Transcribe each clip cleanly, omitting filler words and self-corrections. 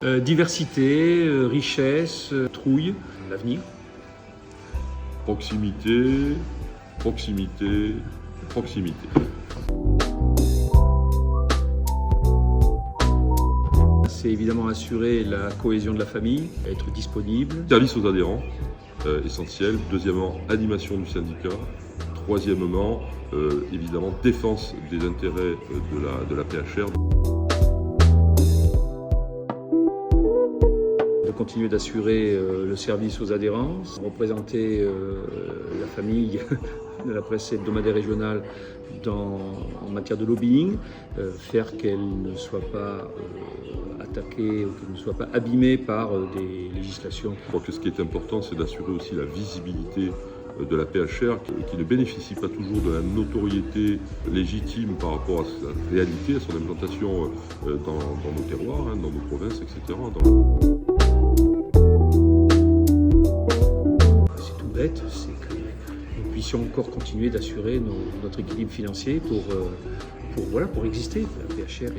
Diversité, richesse, trouille, l'avenir. Proximité, proximité, proximité. C'est évidemment assurer la cohésion de la famille, être disponible. Service aux adhérents, essentiel. Deuxièmement, animation du syndicat. Troisièmement, évidemment, défense des intérêts de la PHR. De continuer d'assurer le service aux adhérents, représenter la famille de la presse hebdomadaire régionale en matière de lobbying, faire qu'elle ne soit pas attaquée ou qu'elle ne soit pas abîmée par des législations. Je crois que ce qui est important, c'est d'assurer aussi la visibilité de la PHR qui ne bénéficie pas toujours de la notoriété légitime par rapport à sa réalité, à son implantation dans nos terroirs, dans nos provinces, etc. C'est tout bête, c'est que nous puissions encore continuer d'assurer notre équilibre financier pour exister. La PHR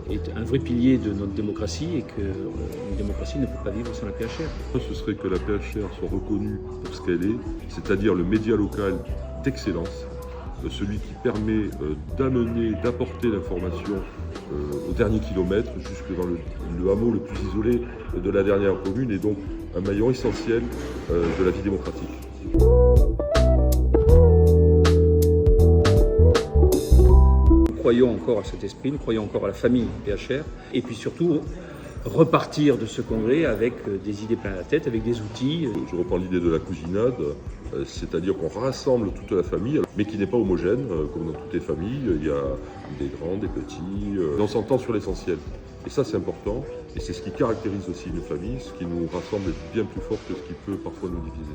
est un vrai pilier de notre démocratie et qu'une démocratie ne peut pas vivre sans la PHR. Ce serait que la PHR soit reconnue pour ce qu'elle est, c'est-à-dire le média local d'excellence, celui qui permet d'amener, d'apporter l'information au dernier kilomètre, jusque dans le hameau le plus isolé de la dernière commune, et donc un maillon essentiel de la vie démocratique. Nous croyons encore à cet esprit, nous croyons encore à la famille PHR, et puis surtout repartir de ce congrès avec des idées plein la tête, avec des outils. Je reprends l'idée de la cousinade, c'est-à-dire qu'on rassemble toute la famille, mais qui n'est pas homogène, comme dans toutes les familles. Il y a des grands, des petits, on s'entend sur l'essentiel. Et ça, c'est important, et c'est ce qui caractérise aussi une famille, ce qui nous rassemble est bien plus fort que ce qui peut parfois nous diviser.